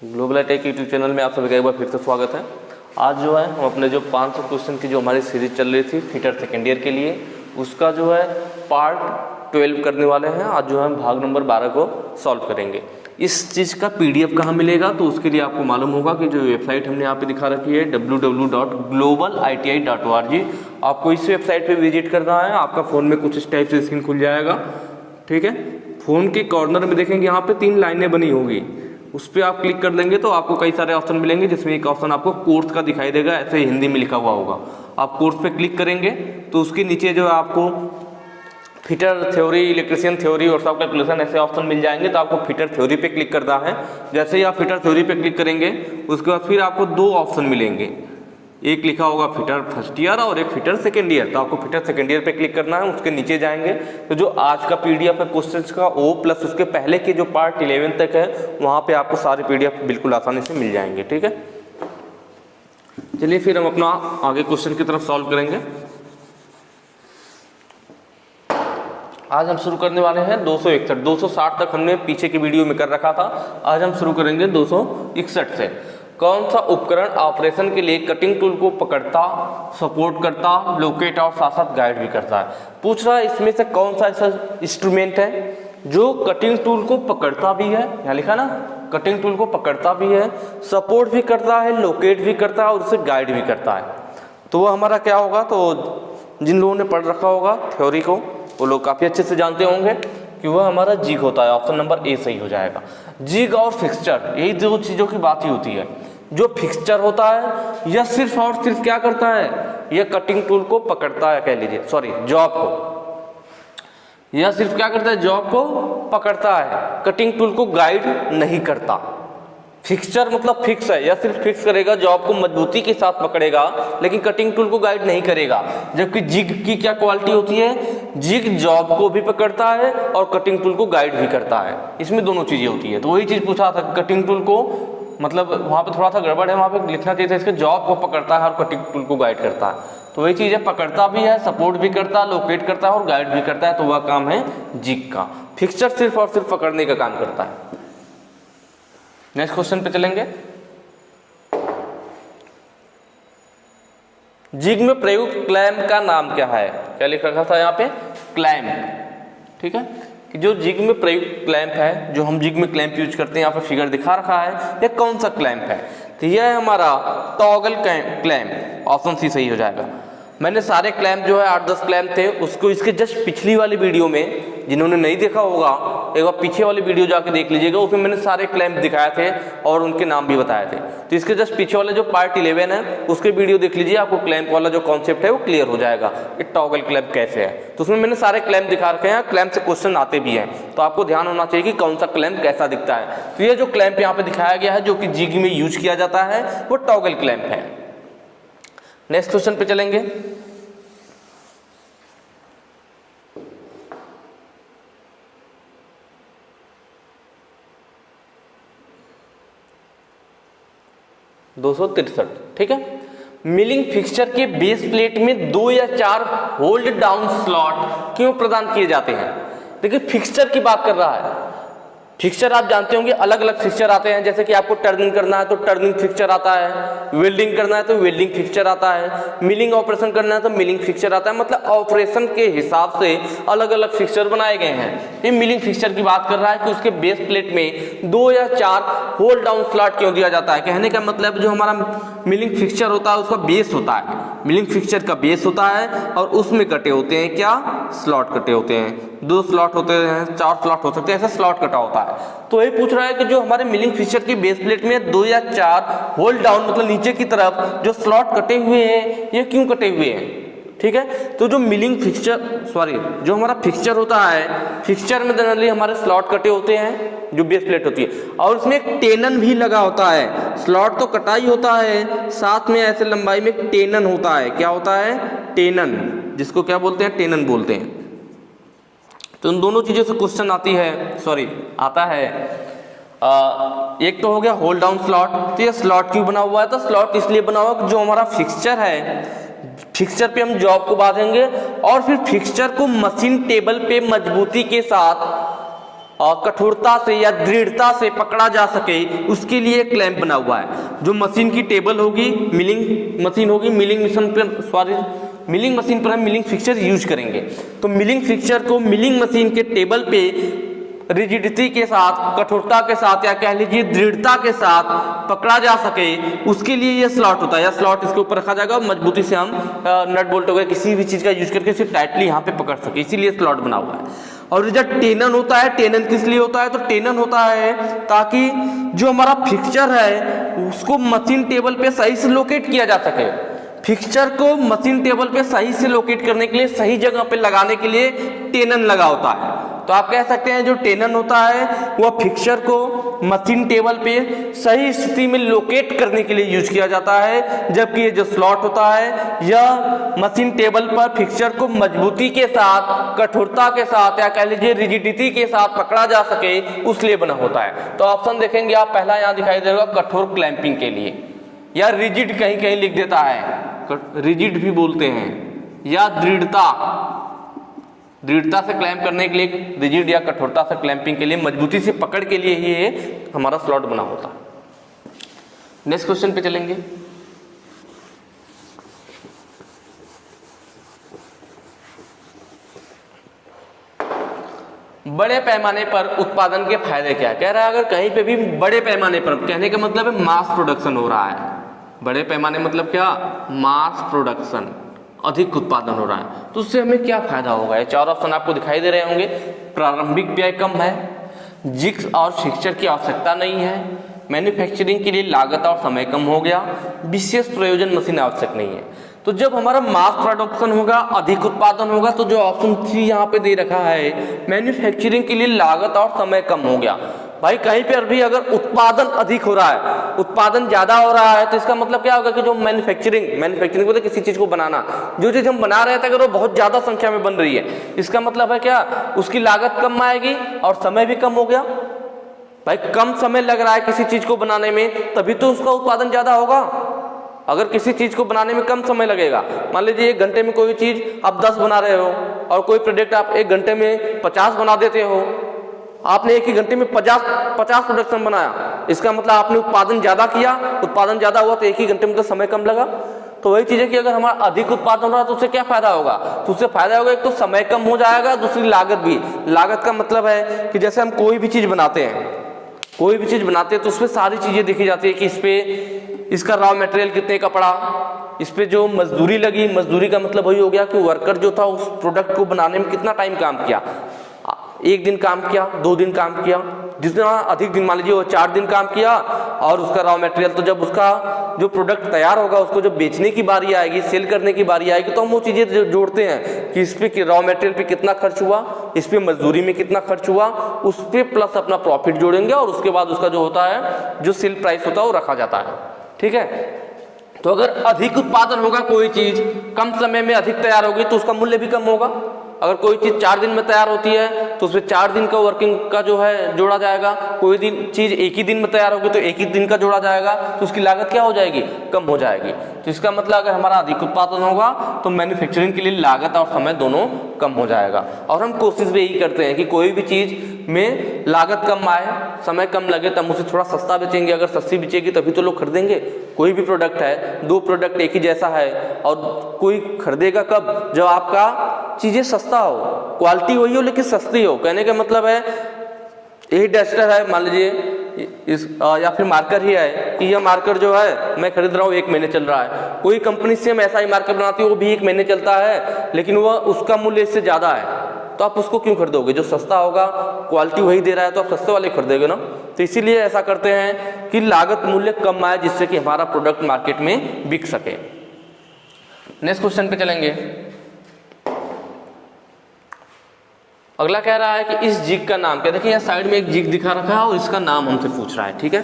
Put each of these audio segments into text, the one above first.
Global tech YouTube channel में आप सभी का एक बार फिर से स्वागत है। आज जो है हम अपने जो 500 क्वेश्चन की जो हमारी सीरीज चल रही थी फिटर सेकेंड ईयर के लिए, उसका जो है पार्ट 12 करने वाले हैं। आज जो है हम भाग नंबर 12 को सॉल्व करेंगे। इस चीज़ का PDF कहाँ मिलेगा, तो उसके लिए आपको मालूम होगा कि जो वेबसाइट हमने यहाँ पे दिखा रखी है www.globaliti.org, आपको इस वेबसाइट पे विजिट करना है। आपका फ़ोन में कुछ इस टाइप से स्क्रीन खुल जाएगा, ठीक है। फ़ोन के कॉर्नर में देखेंगे यहाँ पे 3 लाइनें बनी होगी, उस पर आप क्लिक कर देंगे तो आपको कई सारे ऑप्शन मिलेंगे, जिसमें एक ऑप्शन आपको कोर्स का दिखाई देगा, ऐसे हिंदी में लिखा हुआ होगा। आप कोर्स पे क्लिक करेंगे तो उसके नीचे जो है आपको फिटर थ्योरी, इलेक्ट्रिशियन थ्योरी और सब कैलकुलेशन ऐसे ऑप्शन मिल जाएंगे। तो आपको फिटर थ्योरी पे क्लिक करना है। जैसे ही आप फिटर थ्योरी पे क्लिक करेंगे उसके बाद फिर आपको 2 ऑप्शन मिलेंगे, एक लिखा होगा फिटर फर्स्ट ईयर और एक फिटर सेकेंड ईयर। तो आपको फिटर सेकेंड ईयर पे क्लिक करना है। उसके नीचे जाएंगे तो जो आज का PDF है क्वेश्चंस का, वो प्लस उसके पहले के जो पार्ट 11 तक है, वहाँ पे आपको सारे PDF बिल्कुल आसानी से मिल जाएंगे, ठीक है। चलिए फिर हम अपना आगे क्वेश्चन की तरफ सॉल्व करेंगे। आज हम शुरू करने वाले हैं 261। 260 तक हमने पीछे की वीडियो में कर रखा था। आज हम शुरू करेंगे 261 से। कौन सा उपकरण ऑपरेशन के लिए कटिंग टूल को पकड़ता, सपोर्ट करता, लोकेट और साथ साथ गाइड भी करता है। पूछ रहा है इसमें से कौन सा ऐसा इंस्ट्रूमेंट है जो कटिंग टूल को पकड़ता भी है, यहाँ लिखा ना, कटिंग टूल को पकड़ता भी है, सपोर्ट भी करता है, लोकेट भी करता है और उसे गाइड भी करता है। तो वो हमारा क्या होगा, तो जिन लोगों ने पढ़ रखा होगा थ्योरी को वो लोग काफ़ी अच्छे से जानते होंगे कि वह हमारा जिग होता है। ऑप्शन नंबर ए सही हो जाएगा। जिग और फिक्सचर, यही 2 चीज़ों की बात ही होती है। जो फिक्सचर होता है यह सिर्फ और सिर्फ क्या करता है, यह कटिंग टूल को पकड़ता है, कह लीजिए सॉरी जॉब को। यह सिर्फ क्या करता है, जॉब को पकड़ता है, कटिंग टूल को गाइड नहीं करता। फिक्सचर मतलब फिक्स है, यह सिर्फ फिक्स करेगा, जॉब को मजबूती के साथ पकड़ेगा, लेकिन कटिंग टूल को गाइड नहीं करेगा। जबकि जिग की क्या क्वालिटी होती है, जिग जॉब को भी पकड़ता है और कटिंग टूल को गाइड भी करता है। इसमें दोनों चीजें होती है। तो वही चीज पूछा था, कटिंग टूल को मतलब वहाँ पे थोड़ा सा गड़बड़ है, वहाँ पे लिखना चाहिए था इसके जॉब को पकड़ता है और कटिंग टूल को गाइड करता है। तो वही चीज़ है, पकड़ता भी है, सपोर्ट भी करता है, लोकेट करता है और गाइड भी करता है। तो वह काम है जिग का। फिक्सचर सिर्फ और सिर्फ पकड़ने का काम करता है। नेक्स्ट क्वेश्चन पे चलेंगे। जिग में प्रयुक्त क्लैंप का नाम क्या है, क्या लिख रखा था यहाँ पे, क्लैंप, ठीक है। कि जो जिग में प्रयुक्त क्लैंप है, जो हम जिग में क्लैंप यूज करते हैं, यहाँ पे फिगर दिखा रखा है, ये कौन सा क्लैंप है, तो यह है हमारा टॉगल क्लैंप। ऑप्शन सी सही हो जाएगा। मैंने सारे क्लैंप जो है 8-10 क्लैंप थे, उसको इसके जस्ट पिछली वाली वीडियो में, जिन्होंने नहीं देखा होगा एक बार पीछे वाली वीडियो जाके देख लीजिएगा, उसमें मैंने सारे क्लैंप दिखाए थे और उनके नाम भी बताए थे। तो इसके जस्ट पीछे वाले जो पार्ट 11 है उसके वीडियो देख लीजिए, आपको क्लैंप वाला जो कॉन्सेप्ट है वो क्लियर हो जाएगा कि टॉगल क्लैंप कैसे है। तो उसमें मैंने सारे क्लैंप दिखा रखे हैं, क्लैंप से क्वेश्चन आते भी हैं, तो आपको ध्यान होना चाहिए कि कौन सा क्लैंप कैसा दिखता है। तो ये जो क्लैंप यहाँ पे दिखाया गया है जो कि जिग में यूज किया जाता है वो टॉगल क्लैंप है। नेक्स्ट क्वेश्चन पे चलेंगे। ठीक है। मिलिंग फिक्सचर के बेस प्लेट में 2 या 4 होल्ड डाउन स्लॉट क्यों प्रदान किए जाते हैं। देखिए फिक्सचर की बात कर रहा है। फिक्सचर आप जानते होंगे अलग अलग फिक्सचर आते हैं, जैसे कि आपको टर्निंग करना है तो टर्निंग फिक्सचर आता है, वेल्डिंग करना है तो वेल्डिंग फिक्सचर आता है, मिलिंग ऑपरेशन करना है तो मिलिंग फिक्सचर आता है। मतलब ऑपरेशन के हिसाब से अलग अलग फिक्सचर बनाए गए हैं। ये मिलिंग फिक्सचर की बात कर रहा है कि उसके बेस प्लेट में 2 या 4 होल्ड डाउन स्लॉट क्यों दिया जाता है। कहने का मतलब जो हमारा मिलिंग फिक्सचर होता है उसका बेस होता है, मिलिंग फिक्सचर का बेस होता है और उसमें कटे होते हैं क्या, स्लॉट कटे होते हैं। 2 स्लॉट होते हैं, 4 स्लॉट हो सकते हैं, ऐसा स्लॉट कटा होता है। तो ये पूछ रहा है कि जो हमारे मिलिंग फिक्सचर की बेस प्लेट में 2 या 4 होल्ड डाउन मतलब नीचे की तरफ जो स्लॉट कटे हुए हैं, ये क्यों कटे हुए हैं, ठीक है। तो जो मिलिंग फिक्सचर जो हमारा फिक्सचर होता है, फिक्सचर में जनरली हमारे स्लॉट कटे होते हैं जो बेस प्लेट होती है, और उसमें एक टेनन भी लगा होता है। स्लॉट तो कटाई होता है, साथ में ऐसे लंबाई में एक टेनन होता है। क्या होता है, टेनन, जिसको क्या बोलते हैं, टेनन बोलते हैं। तो उन दोनों चीज़ों से क्वेश्चन आता है। एक तो हो गया होल्ड डाउन स्लॉट। तो ये स्लॉट क्यों बना हुआ है, तो स्लॉट इसलिए बना हुआ है जो हमारा फिक्सचर है, फिक्सचर पे हम जॉब को बांधेंगे और फिर फिक्सचर को मशीन टेबल पे मजबूती के साथ और कठोरता से या दृढ़ता से पकड़ा जा सके उसके लिए क्लैंप बना हुआ है। जो मशीन की टेबल होगी, मिलिंग मशीन होगी, मिलिंग मशीन पर हम मिलिंग फिक्सचर यूज करेंगे। तो मिलिंग फिक्सचर को मिलिंग मशीन के टेबल पे रिजिडिटी के साथ, कठोरता के साथ या कह लीजिए दृढ़ता के साथ पकड़ा जा सके उसके लिए ये स्लॉट होता है। या स्लॉट इसके ऊपर रखा जाएगा, मजबूती से हम नट बोल्ट वगैरह किसी भी चीज़ का यूज करके इसे टाइटली यहाँ पे पकड़ सके, इसीलिए स्लॉट बना हुआ है। और जब टेनन होता है, टेनन किस लिए होता है? तो टेनन होता है ताकि जो हमारा फिक्सचर है उसको मशीन टेबल पे सही से लोकेट किया जा सके। फिक्सचर को मशीन टेबल पे सही से लोकेट करने के लिए, सही जगह पे लगाने के लिए टेनन लगा होता है। तो आप कह सकते हैं जो टेनन होता है वह फिक्सचर को मशीन टेबल पे सही स्थिति में लोकेट करने के लिए यूज किया जाता है, जबकि ये जो स्लॉट होता है यह मशीन टेबल पर फिक्सचर को मजबूती के साथ, कठोरता के साथ या कह लीजिए रिजिडिटी के साथ पकड़ा जा सके उसलिए बना होता है। तो ऑप्शन देखेंगे आप, पहला यहाँ दिखाई देगा कठोर क्लैंपिंग के लिए, या रिजिड कहीं कहीं लिख देता है, रिजिड भी बोलते हैं, या दृढ़ता से क्लैंप करने के लिए, रिजिड या कठोरता से क्लैंपिंग के लिए, मजबूती से पकड़ के लिए ही ये हमारा स्लॉट बना होता है। नेक्स्ट क्वेश्चन पे चलेंगे। बड़े पैमाने पर उत्पादन के फायदे क्या है? कह रहा है अगर कहीं पे भी बड़े पैमाने पर, कहने का मतलब है मास प्रोडक्शन हो रहा है। बड़े पैमाने मतलब क्या? मास प्रोडक्शन, अधिक उत्पादन हो रहा है, तो उससे हमें क्या फायदा होगा? ये चार ऑप्शन आपको दिखाई दे रहे होंगे। प्रारंभिक व्यय कम है, जिग्स और फिक्सचर की आवश्यकता नहीं है, मैन्युफैक्चरिंग के लिए लागत और समय कम हो गया, विशेष प्रयोजन मशीन आवश्यक नहीं है। तो जब हमारा मास प्रोडक्शन होगा, अधिक उत्पादन होगा, तो जो ऑप्शन सी यहाँ पे दे रखा है मैन्युफैक्चरिंग के लिए लागत और समय कम हो गया। भाई कहीं पर भी अगर उत्पादन अधिक हो रहा है, उत्पादन ज्यादा हो रहा है, तो इसका मतलब क्या होगा कि जो मैन्युफैक्चरिंग बोलते किसी चीज को बनाना, जो चीज हम बना रहे थे अगर वो बहुत ज्यादा संख्या में बन रही है, इसका मतलब है क्या? उसकी लागत कम आएगी और समय भी कम हो गया। भाई कम समय लग रहा है किसी चीज को बनाने में, तभी तो उसका उत्पादन ज्यादा होगा। अगर किसी चीज को बनाने में कम समय लगेगा, मान लीजिए 1 घंटे में कोई चीज आप 10 बना रहे हो और कोई प्रोडक्ट आप 1 घंटे में 50 बना देते हो, आपने एक ही घंटे में 50 प्रोडक्शन बनाया, इसका मतलब आपने उत्पादन ज्यादा किया, उत्पादन ज्यादा हुआ तो एक ही घंटे में तो समय कम लगा। तो वही चीज है कि अगर हमारा अधिक उत्पादन हो रहा है तो उससे क्या फायदा होगा? तो उससे फायदा होगा एक तो समय कम हो जाएगा, दूसरी लागत भी। लागत का मतलब है कि जैसे हम कोई भी चीज बनाते हैं तो उसमें सारी चीजें देखी जाती है कि इस पे इसका रॉ मटेरियल कितने का पड़ा, इस पे जो मजदूरी लगी, मजदूरी का मतलब वही हो गया कि वर्कर जो था उस प्रोडक्ट को बनाने में कितना टाइम काम किया, 1 दिन काम किया, 2 दिन काम किया, जितना अधिक दिन, मान लीजिए वो 4 दिन काम किया, और उसका रॉ मटेरियल, तो जब उसका जो प्रोडक्ट तैयार होगा उसको जब बेचने की बारी आएगी, सेल करने की बारी आएगी, तो हम वो चीजें जोड़ते हैं कि इस पे रॉ मटेरियल पे कितना खर्च हुआ, इस पे मजदूरी में कितना खर्च हुआ, उस पे प्लस अपना प्रॉफिट जोड़ेंगे, और उसके बाद उसका जो होता है, जो सेल प्राइस होता है वो रखा जाता है। ठीक है, तो अगर अधिक उत्पादन होगा, कोई चीज कम समय में अधिक तैयार होगी तो उसका मूल्य भी कम होगा। अगर कोई चीज 4 दिन में तैयार होती है तो उसमें 4 दिन का वर्किंग का जो है जोड़ा जाएगा, कोई चीज 1 ही दिन में तैयार होगी तो 1 ही दिन का जोड़ा जाएगा, तो उसकी लागत क्या हो जाएगी? कम हो जाएगी। तो इसका मतलब अगर हमारा अधिक उत्पादन होगा तो मैन्युफैक्चरिंग के लिए लागत और समय दोनों कम हो जाएगा। और हम कोशिश भी यही करते हैं कि कोई भी चीज में लागत कम आए, समय कम लगे, तब उसे थोड़ा सस्ता बेचेंगे। अगर सस्ती बेचेगी तभी तो लोग खरीदेंगे। कोई भी प्रोडक्ट है, 2 प्रोडक्ट एक ही जैसा है और कोई खरीदेगा कब? जब आपका चीजें सस्ता हो, क्वालिटी वही हो लेकिन सस्ती हो। कहने का मतलब है यही डस्टर है, मान लीजिए या फिर मार्कर ही है कि यह मार्कर जो है मैं खरीद रहा हूँ 1 महीने चल रहा है, कोई कंपनी सेम ऐसा ही मार्कर बनाती है, वो भी 1 महीने चलता है, लेकिन वह उसका मूल्य इससे ज्यादा है, तो आप उसको क्यों खरीदोगे? जो सस्ता होगा, क्वालिटी वही दे रहा है, तो आप सस्ते वाले खरीदोगे ना। तो इसीलिए ऐसा करते हैं कि लागत मूल्य कम आए, जिससे कि हमारा प्रोडक्ट मार्केट में बिक सके। नेक्स्ट क्वेश्चन पे चलेंगे। अगला कह रहा है कि इस जिग का नाम क्या? देखिए यहाँ साइड में एक जिग दिखा रखा है और इसका नाम हमसे पूछ रहा है। ठीक है,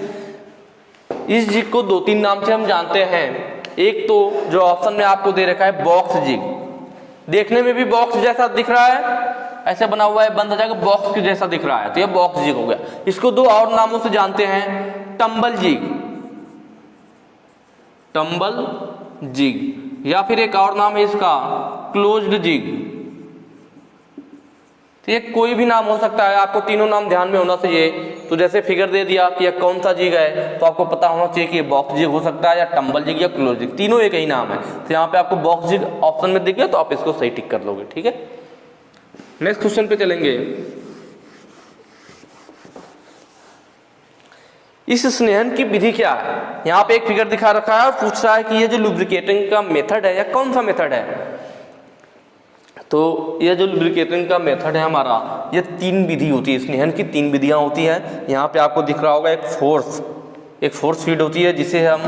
इस जिग को 2-3 नाम से हम जानते हैं। एक तो जो ऑप्शन में आपको दे रखा है बॉक्स जिग, देखने में भी बॉक्स जैसा दिख रहा है, ऐसे बना हुआ है, बंद हो जाएगा, बॉक्स के जैसा दिख रहा है, तो ये बॉक्स जिग हो गया। इसको 2 और नामों से जानते हैं, टंबल जिग, टंबल जिग, या फिर एक और नाम है इसका क्लोज्ड जिग, तो ये कोई भी नाम हो सकता है, आपको तीनों नाम ध्यान में होना चाहिए। तो जैसे फिगर दे दिया कि यह कौन सा जिग है, तो आपको पता होना चाहिए कि बॉक्स जिग हो सकता है या टंबल जिग या क्लोज जिग, तीनों एक ही नाम है। तो यहाँ पे आपको बॉक्स जिग ऑप्शन में दिख गया तो आप इसको सही टिक कर लोगे, ठीक है। नेक्स्ट क्वेश्चन पे चलेंगे। इस स्नेहन की विधि क्या है? यहाँ पे एक फिगर दिखा रखा है और पूछ रहा है कि ये जो लुब्रिकेटिंग का मेथड है या कौन सा मेथड है। तो ये जो लुब्रिकेटिंग का मेथड है हमारा, ये 3 विधि होती है, स्नेहन की 3 विधियां होती हैं। यहाँ पे आपको दिख रहा होगा एक फोर्स फीड होती है जिसे हम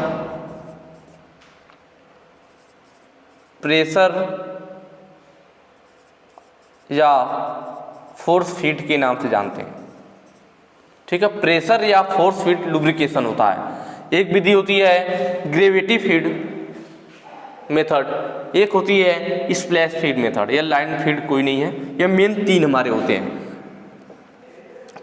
प्रेशर या फोर्स फीड के नाम से जानते हैं, ठीक है। प्रेशर या फोर्स फीड लुब्रिकेशन होता है। एक विधि होती है ग्रेविटी फीड मेथड, एक होती है स्प्लैश फीड मेथड। या लाइन फीड कोई नहीं है, ये मेन 3 हमारे होते हैं।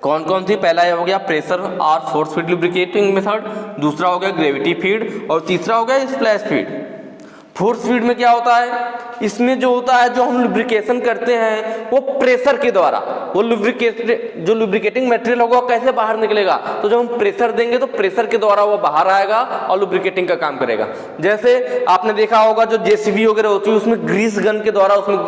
कौन कौन सी? पहला ये हो गया प्रेशर और फोर्स फीड लुब्रिकेटिंग मेथड, दूसरा हो गया ग्रेविटी फीड और तीसरा हो गया स्प्लैश फीड। फोर्स फीड में क्या होता है, इसमें जो होता है, जो हम लुब्रिकेशन करते हैं वो प्रेशर के द्वारा, वो जो लुब्रिकेटिंग मटेरियल होगा कैसे बाहर निकलेगा, तो जब हम प्रेशर देंगे तो प्रेशर के द्वारा वो बाहर आएगा और लुब्रिकेटिंग का काम करेगा। जैसे आपने देखा होगा जो जेसीबी वगैरह होती है उसमें ग्रीस गन के द्वारा उसमें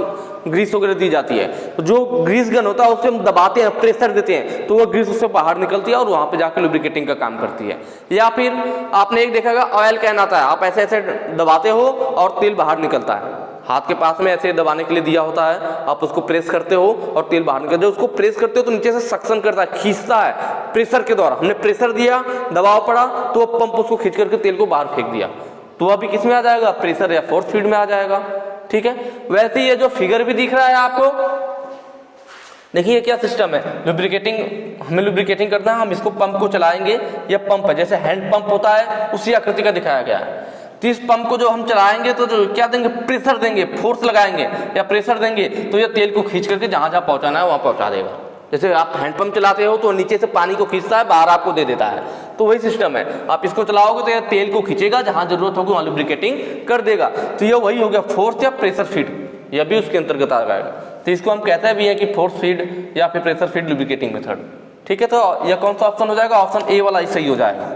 ग्रीस वगैरह दी जाती है, तो जो ग्रीस गन होता है उससे हम दबाते हैं, प्रेशर देते हैं तो वो ग्रीस उससे बाहर निकलती है और वहां पे जाकर लुब्रिकेटिंग का काम करती है। या फिर आपने एक देखा होगा ऑयल कैन आता है, आप ऐसे ऐसे दबाते हो और तेल बाहर निकलता है, हाथ के पास में ऐसे दबाने के लिए दिया होता है, आप उसको प्रेस करते हो और तेल बाहर निकलता है। जब उसको प्रेस करते हो तो नीचे से सक्शन करता है, खींचता है प्रेशर के द्वारा। हमने प्रेशर दिया, दबाव पड़ा तो वो पंप उसको खींच करके तेल को बाहर फेंक दिया, तो अभी किस में आ जाएगा, प्रेशर या फोर्स फीड में आ जाएगा, ठीक है। वैसे ही ये जो फिगर भी दिख रहा है आपको, देखिए क्या सिस्टम है, लुब्रिकेटिंग, हमें लुब्रिकेटिंग करना है, हम इसको पंप को चलाएंगे, यह पंप है, जैसे हैंड पंप होता है उसी आकृति का दिखाया गया है। तो इस पंप को जो हम चलाएंगे तो जो क्या देंगे, प्रेशर देंगे, फोर्स लगाएंगे या प्रेशर देंगे तो ये तेल को खींच करके जहां जहां पहुंचाना है वहां पहुंचा देगा। जैसे आप हैंडपंप चलाते हो तो नीचे से पानी को खींचता है, बाहर आपको दे देता है, तो वही सिस्टम है। आप इसको चलाओगे तो ये तेल को खींचेगा, जहां जरूरत होगी वहां लुब्रिकेटिंग कर देगा। तो ये वही हो गया फोर्स या प्रेशर फीड, यह भी उसके अंतर्गत आ जाएगा। तो इसको हम कहते हैं भी है कि फोर्स फीड या फिर प्रेशर फीड लुब्रिकेटिंग मेथड, ठीक है। तो यह कौन सा ऑप्शन हो जाएगा, ऑप्शन ए वाला ही सही हो जाएगा।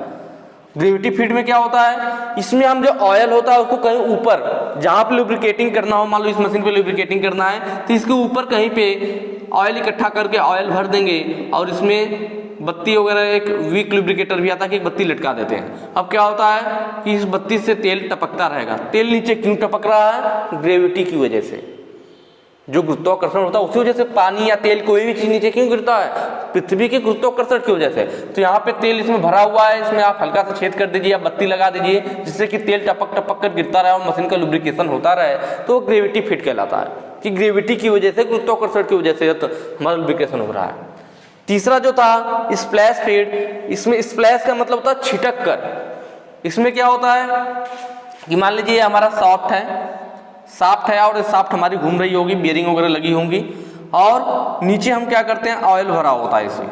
ग्रेविटी फीड में क्या होता है, इसमें हम जो ऑयल होता है उसको कहीं ऊपर, जहां पे लुब्रिकेटिंग करना हो, मान लो इस मशीन पे लुब्रिकेटिंग करना है तो इसके ऊपर कहीं पे ऑयल इकट्ठा करके ऑयल भर देंगे और इसमें बत्ती वगैरह, एक वीक लुब्रिकेटर भी आता है कि एक बत्ती लटका देते हैं। अब क्या होता है कि इस बत्ती से तेल टपकता रहेगा। तेल नीचे क्यों टपक रहा है, ग्रेविटी की वजह से, जो गुरुत्वाकर्षण होता है उसी वजह से पानी या तेल कोई भी चीज नीचे क्यों गिरता है, पृथ्वी के गुरुत्वाकर्षण की वजह से। तो यहाँ पे तेल इसमें भरा हुआ है, इसमें आप हल्का सा छेद कर दीजिए या बत्ती लगा दीजिए जिससे कि तेल टपक टपक कर गिरता रहे और मशीन का लुब्रिकेशन होता रहे, तो ग्रेविटी फीड कहलाता है कि ग्रेविटी की वजह से, गुरुत्वाकर्षण की वजह से हमारा लुब्रिकेशन हो रहा है। तीसरा जो था स्प्लैश फीड, इसमें स्प्लैश का मतलब होता है छिटक कर। इसमें क्या होता है कि मान लीजिए हमारा सॉफ्ट है और साफ्ट हमारी घूम रही होगी, बेरिंग वगैरह लगी होंगी और नीचे हम क्या करते हैं, ऑयल भरा होता है, इसमें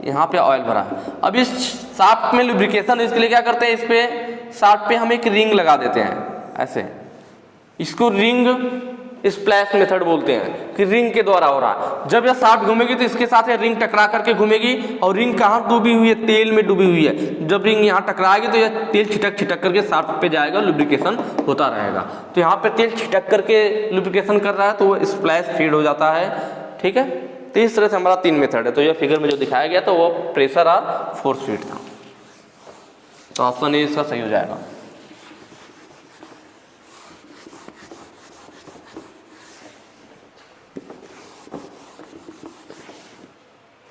यहाँ पे ऑयल भरा है। अब इस साफ्ट में लुब्रिकेशन, इसके लिए क्या करते हैं, इस पे साफ्ट पे हम एक रिंग लगा देते हैं ऐसे, इसको रिंग स्प्लैश मेथड बोलते हैं कि रिंग के द्वारा हो रहा है। जब यह साफ्ट घूमेगी तो इसके साथ यह रिंग टकरा करके घूमेगी और रिंग कहाँ डूबी हुई है, तेल में डूबी हुई है। जब रिंग यहाँ टकराएगी तो यह तेल छिटक छिटक करके साफ्ट पे जाएगा, लुब्रिकेशन होता रहेगा। तो यहाँ पे तेल छिटक करके लुब्रिकेशन कर रहा है तो वो स्प्लैश फीड हो जाता है, ठीक है। तो इस तरह से हमारा 3 मेथड है। तो यह फिगर में जो दिखाया गया तो वो प्रेशर और फोर्स फीड था, तो ऑप्शन ए इसका सही हो जाएगा।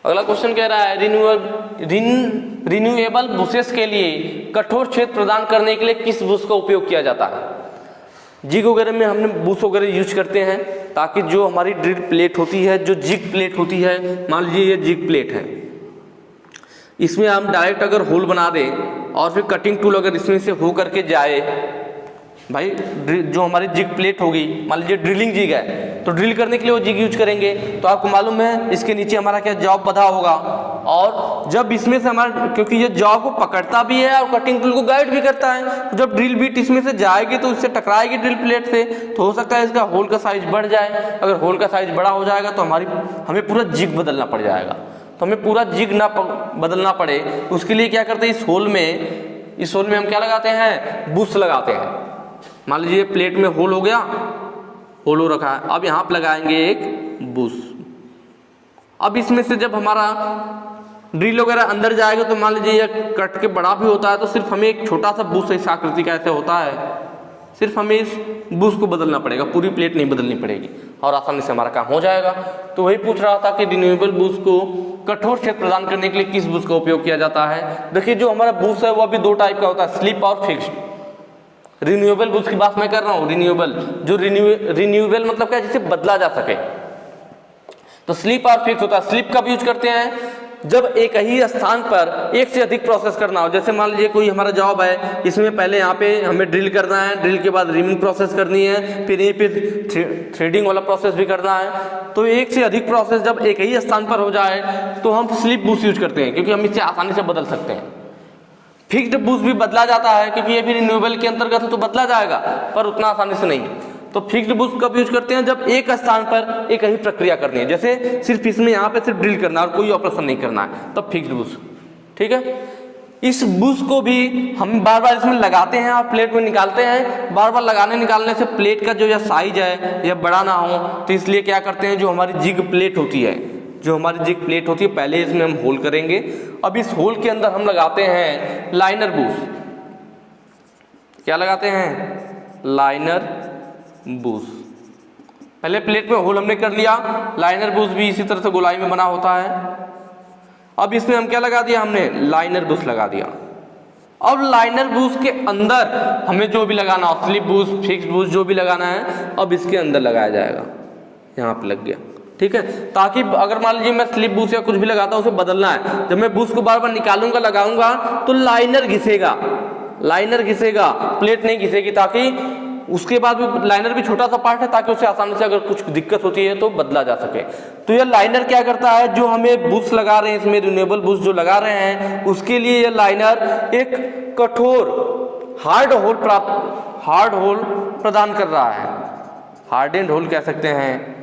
अगला क्वेश्चन कह रहा है रिन्यूएबल बुशेस के लिए कठोर छेद प्रदान करने के लिए किस बुश का उपयोग किया जाता है। जिग वगैरह में हमने बुश वगैरह यूज करते हैं ताकि जो हमारी ड्रिल प्लेट होती है, जो जिग प्लेट होती है, मान लीजिए ये जिग प्लेट है, इसमें हम डायरेक्ट अगर होल बना दें और फिर कटिंग टूल अगर इसमें से हो करके जाए भाई जो हमारी जिग प्लेट होगी, मान लीजिए ड्रिलिंग जिग है, तो ड्रिल करने के लिए वो जिग यूज करेंगे। तो आपको मालूम है इसके नीचे हमारा क्या जॉब बंधा होगा, और जब इसमें से हमारा, क्योंकि ये जॉब को पकड़ता भी है और कटिंग टूल को गाइड भी करता है, तो जब ड्रिल बीट इसमें से जाएगी तो इससे टकराएगी ड्रिल प्लेट से, तो हो सकता है इसका होल का साइज बढ़ जाए। अगर होल का साइज बड़ा हो जाएगा तो हमें पूरा जिग बदलना पड़ जाएगा। तो हमें पूरा जिग ना बदलना पड़े, उसके लिए क्या करते हैं, इस होल में हम क्या लगाते हैं, बुश लगाते हैं। मान लीजिए प्लेट में होल हो गया, होल हो रखा है, अब यहाँ पे लगाएंगे एक बुश। अब इसमें से जब हमारा ड्रिल वगैरह अंदर जाएगा तो मान लीजिए यह कट के बड़ा भी होता है, तो सिर्फ हमें एक छोटा सा बुश इस आकृति का ऐसे होता है, सिर्फ हमें इस बुश को बदलना पड़ेगा, पूरी प्लेट नहीं बदलनी पड़ेगी और आसानी से हमारा काम हो जाएगा। तो वही पूछ रहा था कि रिन्यूएबल बुश को कठोर क्षेत्र प्रदान करने के लिए किस बुश का उपयोग किया जाता है। देखिए जो हमारा बुश है वो अभी दो टाइप का होता है, स्लिप और फिक्स्ड। रिन्यूएबल बुश की बात मैं कर रहा हूँ, रिन्यूएबल मतलब क्या, जिसे बदला जा सके। तो स्लिप और फिक्स होता है। स्लिप कब यूज करते हैं, जब एक ही स्थान पर एक से अधिक प्रोसेस करना हो। जैसे मान लीजिए कोई हमारा जॉब है, इसमें पहले यहाँ पे हमें ड्रिल करना है, ड्रिल के बाद रिमिंग प्रोसेस करनी है, फिर यहीं पे थ्रेडिंग वाला प्रोसेस भी करना है। तो एक से अधिक प्रोसेस जब एक ही स्थान पर हो जाए तो हम स्लिप बुश यूज करते हैं, क्योंकि हम इसे आसानी से बदल सकते हैं। फिक्स्ड बुश भी बदला जाता है, क्योंकि ये भी रिन्यूएबल के अंतर्गत है तो बदला जाएगा, पर उतना आसानी से नहीं। तो फिक्स्ड बुश कब यूज करते हैं, जब एक स्थान पर एक ही प्रक्रिया करनी है, जैसे सिर्फ इसमें यहाँ पे सिर्फ ड्रिल करना है और कोई ऑपरेशन नहीं करना है, तब फिक्स्ड बुश। ठीक है, इस बुश को भी हम बार बार इसमें लगाते हैं और प्लेट में निकालते हैं। बार बार लगाने निकालने से प्लेट का जो यह साइज है यह बड़ा ना हो, तो इसलिए क्या करते हैं, जो हमारी जिग प्लेट होती है, पहले इसमें हम होल करेंगे। अब इस होल के अंदर हम लगाते हैं लाइनर बुश। क्या लगाते हैं, लाइनर बुश। पहले प्लेट में होल हमने कर लिया, लाइनर बुश भी इसी तरह से गोलाई में बना होता है। अब इसमें हम क्या लगा दिया, हमने लाइनर बुश लगा दिया। अब लाइनर बुश के अंदर हमें जो भी लगाना हो, स्लिप बुश, फिक्स्ड बुश, जो भी लगाना है, अब इसके अंदर लगाया जाएगा। यहाँ पे लग गया, ठीक है, ताकि अगर मान लीजिए मैं स्लिप बुश या कुछ भी लगाता हूँ, उसे बदलना है, जब मैं बुश को बार बार निकालूंगा लगाऊंगा तो लाइनर घिसेगा, प्लेट नहीं घिसेगी, ताकि उसके बाद भी लाइनर भी छोटा सा पार्ट है, ताकि उसे आसानी से अगर कुछ दिक्कत होती है तो बदला जा सके। तो यह लाइनर क्या करता है, जो हमें बुश लगा रहे हैं, इसमें रिन्यूएबल बुश जो लगा रहे हैं, उसके लिए यह लाइनर एक कठोर हार्ड होल प्रदान कर रहा है। हार्डेंड होल कह सकते हैं,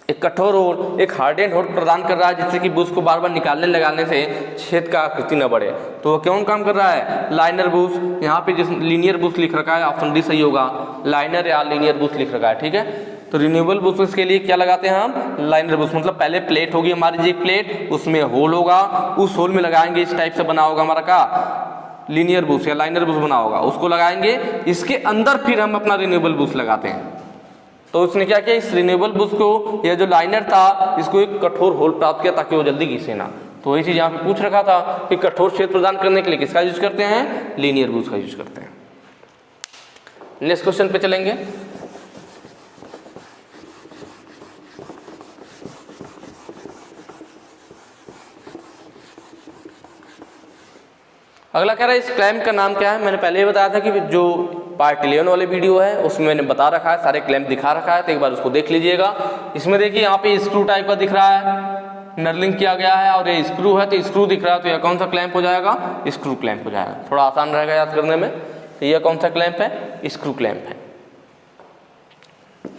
एक कठोर होल, एक हार्डेंड होल प्रदान कर रहा है, जिससे कि बुश को बार बार निकालने लगाने से छेद का आकृति न बढ़े। तो वो कौन काम कर रहा है, लाइनर बुश। यहाँ पे जिस लीनियर बुश लिख रखा है, ऑप्शन डी सही होगा, लाइनर या लीनियर बुश लिख रखा है। ठीक है, तो रिन्यूएबल बुश के लिए क्या लगाते हैं हम, लाइनर बुश। मतलब पहले प्लेट होगी हमारी जी प्लेट, उसमें होल होगा, उस होल में लगाएंगे, इस टाइप से बना होगा हमारा का लीनियर बुश या लाइनर बुश बना होगा, उसको लगाएंगे, इसके अंदर फिर हम अपना रिन्यूएबल बुश लगाते हैं। तो उसने क्या किया, इस रिन्यूएबल बुश को, यह जो लाइनर था, इसको एक कठोर होल प्राप्त किया ताकि वो जल्दी घिसे ना। तो वही चीज यहाँ पे पूछ रखा था कि कठोर क्षेत्र प्रदान करने के लिए किसका यूज करते हैं, लीनियर बुश का यूज करते हैं। नेक्स्ट क्वेश्चन पे चलेंगे। अगला कह रहा है इस क्लैंप का नाम क्या है। मैंने पहले ही बताया था कि जो पार्ट 11 वाले वीडियो है उसमें मैंने बता रखा है, सारे क्लैंप दिखा रखा है, तो एक बार उसको देख लीजिएगा। इसमें देखिए यहाँ पे स्क्रू टाइप का दिख रहा है, नर्लिंग किया गया है, और ये स्क्रू है, तो स्क्रू दिख रहा है, तो यह कौन सा क्लैंप हो जाएगा, स्क्रू क्लैंप हो जाएगा। थोड़ा आसान रहेगा याद करने में। तो यह कौन सा क्लैंप है, स्क्रू क्लैंप है।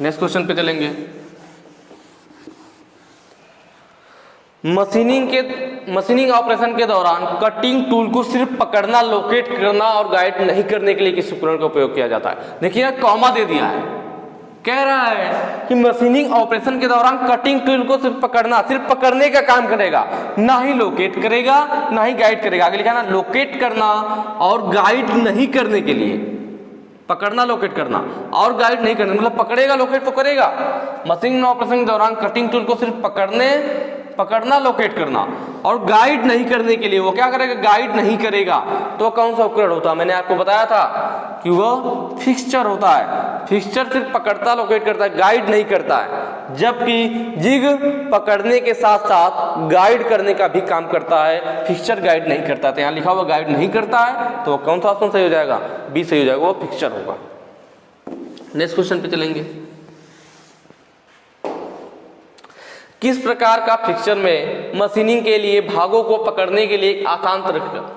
नेक्स्ट क्वेश्चन पे चलेंगे। मशीनिंग ऑपरेशन के दौरान कटिंग टूल को सिर्फ पकड़ना, लोकेट करना और गाइड नहीं करने के लिए किस उपकरण का उपयोग किया जाता है। देखिए कॉमा दे दिया है, कह रहा है कि मशीनिंग ऑपरेशन के दौरान कटिंग टूल को सिर्फ पकड़ने का काम करेगा, ना ही लोकेट करेगा, ना ही गाइड करेगा। आगे लिखा ना, लोकेट करना और गाइड नहीं करने के लिए, पकड़ना, लोकेट करना और गाइड नहीं करना, मतलब पकड़ेगा, लोकेट तो करेगा। मशीनिंग ऑपरेशन के दौरान कटिंग टूल को सिर्फ पकड़ना, लोकेट करना और गाइड नहीं करने के लिए वो क्या करेगा, गाइड नहीं करेगा। तो कौन सा उपकरण होता है, मैंने आपको बताया था कि वो फिक्सचर होता है। फिक्सचर सिर्फ पकड़ता, लोकेट करता है, गाइड नहीं करता है। जबकि जिग पकड़ने के साथ साथ गाइड करने का भी काम करता है, फिक्सचर गाइड नहीं करता। तो यहाँ लिखा हुआ गाइड नहीं करता है, तो कौन सा ऑप्शन सही हो जाएगा? बी सही हो जाएगा, वो फिक्सचर होगा। नेक्स्ट क्वेश्चन पे चलेंगे। किस प्रकार का फिक्सचर में मशीनिंग के लिए भागों को पकड़ने के लिए एक आसान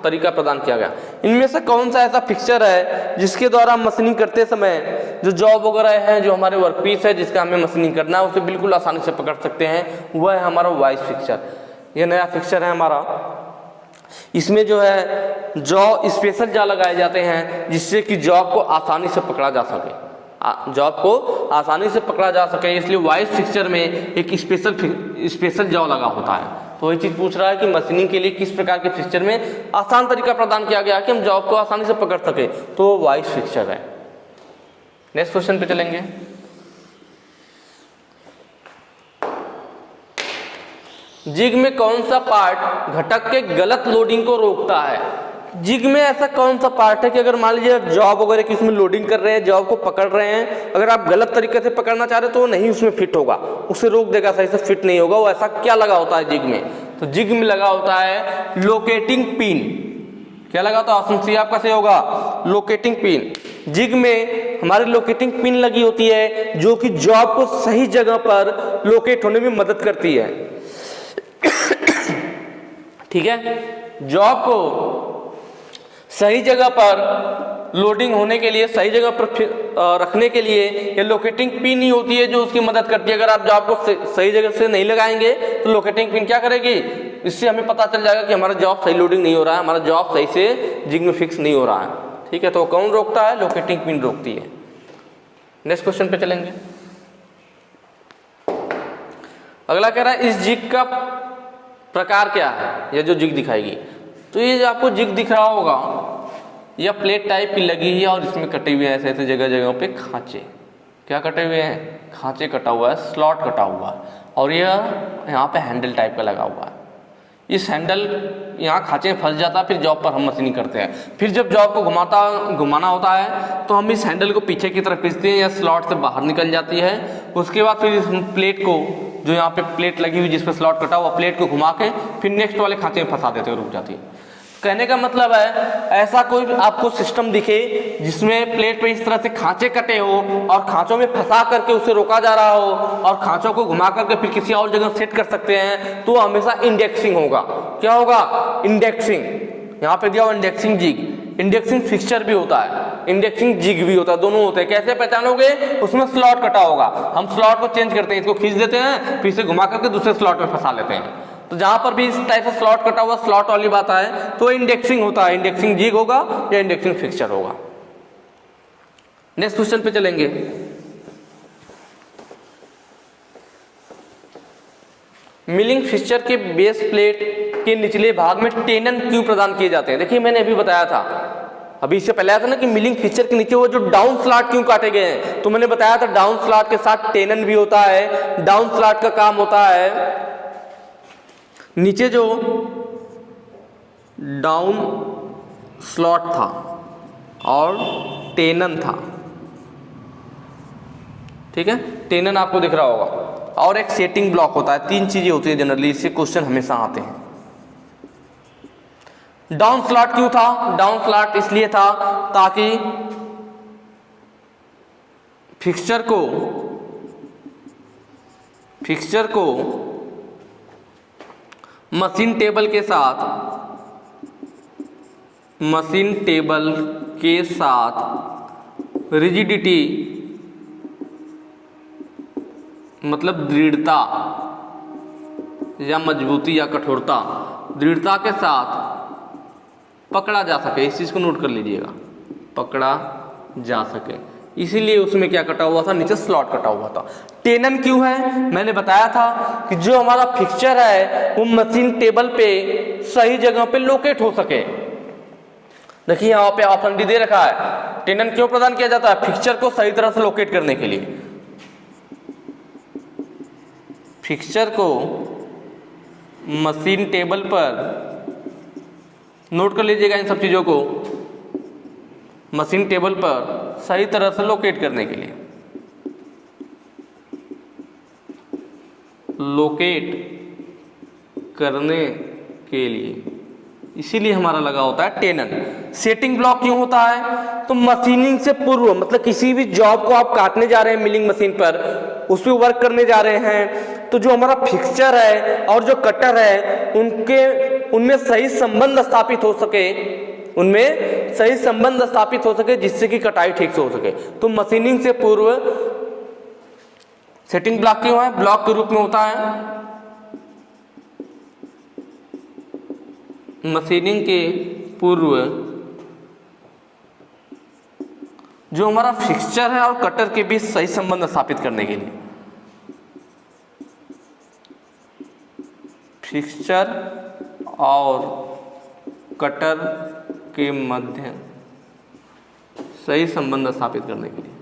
तरीका प्रदान किया गया? इनमें से कौन सा ऐसा फिक्सचर है जिसके द्वारा मशीनिंग करते समय जो जॉब वगैरह है, जो हमारे वर्कपीस है जिसका हमें मशीनिंग करना है, उसे बिल्कुल आसानी से पकड़ सकते हैं? वह है हमारा वाइस फिक्सचर। यह नया फिक्सचर है हमारा। इसमें जो है जॉ स्पेशल जॉ लगाए जाते हैं जिससे कि जॉब को आसानी से पकड़ा जा सके, जॉब को आसानी से पकड़ा जा सके, इसलिए वाइस फिक्सचर में एक स्पेशल जॉ लगा होता है। तो ये चीज पूछ रहा है कि मशीनिंग के लिए किस प्रकार के फिक्सचर में आसान तरीका प्रदान किया गया कि हम जॉब को आसानी से पकड़ सके, तो वाइस फिक्सचर है। नेक्स्ट क्वेश्चन पे चलेंगे। जिग में कौन सा पार्ट घटक के गलत लोडिंग को रोकता है? जिग में ऐसा कौन सा पार्ट है कि अगर मान लीजिए जॉब वगैरह की उसमें लोडिंग कर रहे हैं, जॉब को पकड़ रहे हैं, अगर आप गलत तरीके से पकड़ना चाह रहे हो तो वो नहीं उसमें फिट होगा, उसे रोक देगा, सही से फिट नहीं होगा। वो ऐसा क्या लगा होता है जिग में? तो जिग में लगा होता है लोकेटिंग पिन। क्या लगा होता है? ऑप्शन सी आपका सही होगा, लोकेटिंग पिन। जिग में हमारी लोकेटिंग पिन लगी होती है जो कि जॉब को सही जगह पर लोकेट होने में मदद करती है। ठीक है, जॉब को सही जगह पर लोडिंग होने के लिए, सही जगह पर रखने के लिए ये लोकेटिंग पिन ही होती है जो उसकी मदद करती है। अगर आप जॉब को सही जगह से नहीं लगाएंगे तो लोकेटिंग पिन क्या करेगी? इससे हमें पता चल जाएगा कि हमारा जॉब सही लोडिंग नहीं हो रहा है, हमारा जॉब सही से जिग में फिक्स नहीं हो रहा है। ठीक है, तो कौन रोकता है? लोकेटिंग पिन रोकती है। नेक्स्ट क्वेश्चन पे चलेंगे। अगला कह रहा है इस जिग का प्रकार क्या है? यह जो जिग दिखाएगी, तो ये आपको जिग दिख रहा होगा, यह प्लेट टाइप की लगी है और इसमें कटे हुए हैं ऐसे ऐसे जगह जगह पे खांचे। क्या कटे हुए हैं? खांचे कटा हुआ है, स्लॉट कटा हुआ है, और यह यहाँ पे हैंडल टाइप का लगा हुआ है। इस हैंडल यहाँ खांचे में फंस जाता है, फिर जॉब पर हम मशीनिंग करते हैं। फिर जब जॉब को घुमाना होता है तो हम इस हैंडल को पीछे की तरफ खींचते हैं, या स्लॉट से बाहर निकल जाती है। उसके बाद फिर इस प्लेट को, जो यहाँ पे प्लेट लगी हुई जिस पर स्लॉट कटा हुआ, प्लेट को घुमा के फिर नेक्स्ट वाले खांचे में फंसा देते हैं, रुक जाती है। कहने का मतलब है ऐसा कोई आपको सिस्टम दिखे जिसमें प्लेट पे इस तरह से खांचे कटे हो और खांचों में फंसा करके उसे रोका जा रहा हो और खांचों को घुमा करके फिर किसी और जगह सेट कर सकते हैं, तो हमेशा इंडेक्सिंग होगा। क्या होगा? इंडेक्सिंग। यहाँ पे दिया हुआ इंडेक्सिंग जिग। इंडेक्सिंग फिक्सचर भी होता है, इंडेक्सिंग जिग भी होता है, दोनों होते हैं। कैसे पहचानोगे? उसमें स्लॉट कटा होगा, हम स्लॉट को चेंज करते हैं, इसको खींच देते हैं, फिर इसे घुमा करके दूसरे स्लॉट में फंसा लेते हैं। तो जहां पर भी इस टाइप से स्लॉट कटा हुआ, स्लॉट वाली बात आए तो इंडेक्सिंग होता है। इंडेक्सिंग जिग होगा या इंडेक्सिंग फिक्सचर होगा। नेक्स्ट क्वेश्चन पे चलेंगे। मिलिंग फिक्सचर के बेस प्लेट के निचले भाग में टेनन क्यों प्रदान किए जाते हैं? देखिए मैंने अभी बताया था, अभी इससे पहले आया था ना कि मिलिंग फिक्सचर के नीचे वो जो डाउन स्लॉट क्यों काटे गए हैं, तो मैंने बताया था डाउन स्लॉट के साथ टेनन भी होता है। डाउन स्लॉट का काम होता है, नीचे जो डाउन स्लॉट था और टेनन था, ठीक है, टेनन आपको दिख रहा होगा, और एक सेटिंग ब्लॉक होता है। तीन चीजें होती है जनरली, इससे क्वेश्चन हमेशा आते हैं। डाउन स्लॉट क्यों था? डाउन स्लॉट इसलिए था ताकि फिक्सचर को मशीन टेबल के साथ रिजिडिटी, मतलब दृढ़ता या मजबूती या कठोरता, दृढ़ता के साथ पकड़ा जा सके। इस चीज को नोट कर लीजिएगा, पकड़ा जा सके, इसीलिए उसमें क्या कटा हुआ था? नीचे स्लॉट कटा हुआ था। टेनन क्यों है? मैंने बताया था कि जो हमारा फिक्सचर है वो मशीन टेबल पे सही जगह पे लोकेट हो सके। देखिए यहाँ पे ऑप्शन डी दे रखा है। टेनन क्यों प्रदान किया जाता है? फिक्सचर को सही तरह से लोकेट करने के लिए। फिक्सचर को मशीन टेबल पर, नोट कर लीजिएगा इन सब चीजों को, मशीन टेबल पर सही तरह से लोकेट करने के लिए। लोकेट करने के लिए, इसीलिए हमारा लगा होता है टेनन। सेटिंग ब्लॉक क्यों होता है? तो मशीनिंग से पूर्व, मतलब किसी भी जॉब को आप काटने जा रहे हैं मिलिंग मशीन पर, उस पर वर्क करने जा रहे हैं, तो जो हमारा फिक्सचर है और जो कटर है उनमें सही संबंध स्थापित हो सके, जिससे कि कटाई ठीक से हो सके। तो मशीनिंग से पूर्व सेटिंग ब्लॉक क्यों है? ब्लॉक के रूप में होता है मशीनिंग के पूर्व जो हमारा फिक्सचर है और कटर के बीच सही संबंध स्थापित करने के लिए। फिक्सचर और कटर के मध्य सही संबंध स्थापित करने के लिए।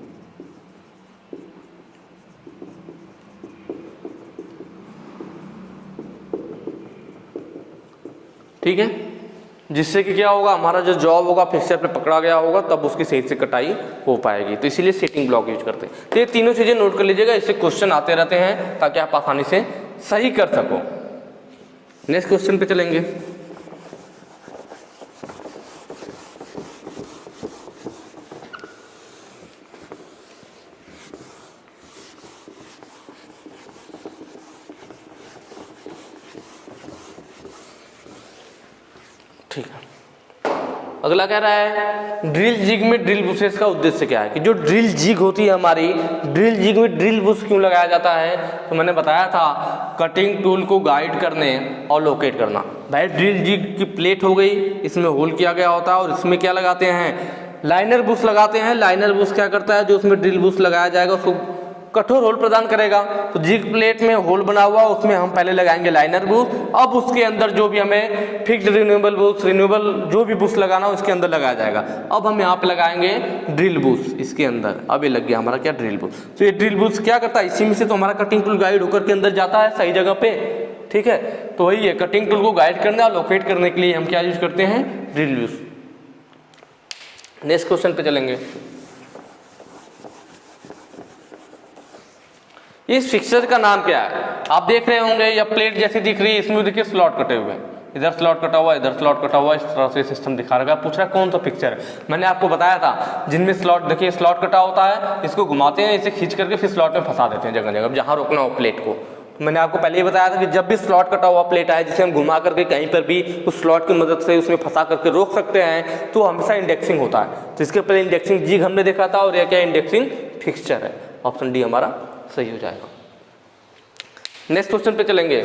ठीक है, जिससे कि क्या होगा, हमारा जो जॉब होगा फिक्सचर पे पकड़ा गया होगा, तब उसकी सही से कटाई हो पाएगी। तो इसीलिए सेटिंग ब्लॉक यूज करते हैं। तो ये तीनों चीजें नोट कर लीजिएगा, इससे क्वेश्चन आते रहते हैं ताकि आप आसानी से सही कर सको। नेक्स्ट क्वेश्चन पे चलेंगे। ठीक है, अगला कह रहा है ड्रिल जिग में ड्रिल बुशेस का उद्देश्य क्या है? कि जो ड्रिल जिग होती है हमारी, ड्रिल जिग में ड्रिल बुश क्यों लगाया जाता है? तो मैंने बताया था कटिंग टूल को गाइड करने और लोकेट करना। भाई ड्रिल जिग की प्लेट हो गई, इसमें होल किया गया होता है और इसमें क्या लगाते हैं? लाइनर बुश लगाते हैं। लाइनर बुश क्या करता है? जो उसमें ड्रिल बुश लगाया जाएगा उसको कठोर होल प्रदान करेगा। तो जिग प्लेट में होल बना हुआ, उसमें हम पहले लगाएंगे लाइनर बुश। अब उसके अंदर जो भी हमें फिक्स्ड रिन्यूएबल बुश, रिन्यूएबल जो भी बुश लगाना हो उसके अंदर लगाया जाएगा। अब हम यहाँ पे लगाएंगे ड्रिल बुश इसके अंदर। अब ये लग गया हमारा क्या? Drill Bush. तो ये ड्रिल बुश क्या करता है? इसी में से तो हमारा कटिंग टूल गाइड होकर के अंदर जाता है सही जगह पे। ठीक है, तो वही है, कटिंग टूल को गाइड करने और लोकेट करने के लिए हम क्या यूज करते हैं? Drill Bush. नेक्स्ट क्वेश्चन पे चलेंगे। इस फिक्सचर का नाम क्या है? आप देख रहे होंगे या प्लेट जैसी दिख रही है, इसमें देखिए स्लॉट कटे हुए हैं, इधर स्लॉट कटा हुआ, इधर स्लॉट कटा हुआ, इस तरह से सिस्टम दिखा रहा है। पूछ रहा है कौन सा फिक्सचर है? मैंने आपको बताया था जिनमें स्लॉट, देखिए स्लॉट कटा होता है, इसको घुमाते हैं, इसे खींच करके फिर स्लॉट में फंसा देते हैं जगह जगह जहाँ रोकना हो प्लेट को। मैंने आपको पहले ही बताया था कि जब भी स्लॉट कटा हुआ प्लेट आए जिसे हम घुमा करके कहीं पर भी उस स्लॉट की मदद से उसमें फंसा करके रोक सकते हैं, तो हमेशा इंडेक्सिंग होता है। तो इसके पहले इंडेक्सिंग जिग हमने देखा था और यह क्या? इंडेक्सिंग फिक्सचर है। ऑप्शन डी हमारा सही हो जाएगा। नेक्स्ट क्वेश्चन पे चलेंगे।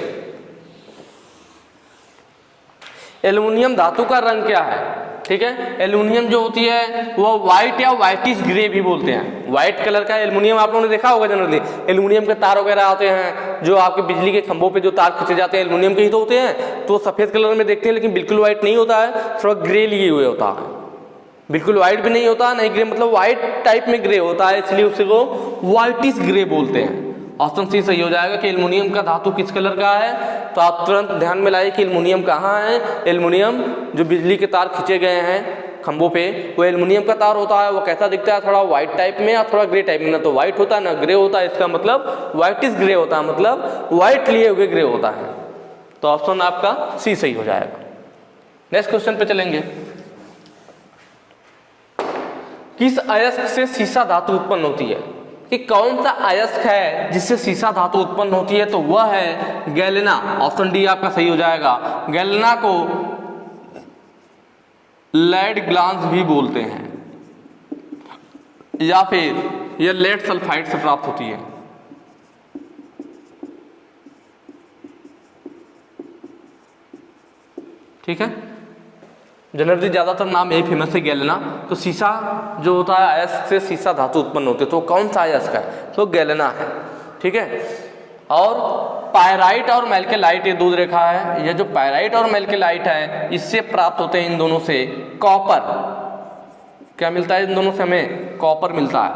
एल्युमिनियम धातु का रंग क्या है? ठीक है, एल्युमिनियम जो होती है वो व्हाइट या व्हाइटिश ग्रे भी बोलते हैं। व्हाइट कलर का एल्युमिनियम आप लोगों ने देखा होगा जनरली। एल्युमिनियम के तार वगैरह आते हैं जो आपके बिजली के खंभों पे जो तार खींचे जाते हैं, एल्युमिनियम के ही तो होते हैं। तो सफेद कलर में देखते हैं, लेकिन बिल्कुल व्हाइट नहीं होता है, थोड़ा ग्रे लिए हुए होता है। बिल्कुल व्हाइट भी नहीं होता, नहीं ग्रे, मतलब व्हाइट टाइप में ग्रे होता है, इसलिए उसे वो व्हाइटिश ग्रे बोलते हैं। ऑप्शन सी सही हो जाएगा कि एल्युमिनियम का धातु किस कलर का है। तो आप तुरंत ध्यान में लाइए कि एल्युमिनियम कहाँ है। एल्युमिनियम जो बिजली के तार खींचे गए हैं खंभों पे, वो एल्युमिनियम का तार होता है। वो कैसा दिखता है? थोड़ा व्हाइट टाइप में या थोड़ा ग्रे टाइप में। ना तो व्हाइट होता है ना ग्रे होता है, इसका मतलब व्हाइटिश ग्रे होता है, मतलब व्हाइट लिए हुए ग्रे होता है। तो ऑप्शन आपका सी सही हो जाएगा। नेक्स्ट क्वेश्चन पे चलेंगे। किस अयस्क से सीसा धातु उत्पन्न होती है? कि कौन सा अयस्क है जिससे सीसा धातु उत्पन्न होती है? तो वह है गैलेना। ऑप्शन डी आपका सही हो जाएगा। गैलेना को लेड ग्लास भी बोलते हैं, या फिर यह लेड सल्फाइड से प्राप्त होती है। ठीक है, जनरली ज्यादातर नाम यही फेमस है गैलेना। तो सीसा जो होता है अयस्क से सीसा धातु उत्पन्न होती है। तो कौन सा अयस्क है? तो गैलेना है। ठीक है, और पायराइट और मेल्केलाइट ये दूध रेखा है। यह जो पायराइट और मेल्केलाइट है इससे प्राप्त होते हैं इन दोनों से कॉपर। क्या मिलता है इन दोनों से? हमें कॉपर मिलता है।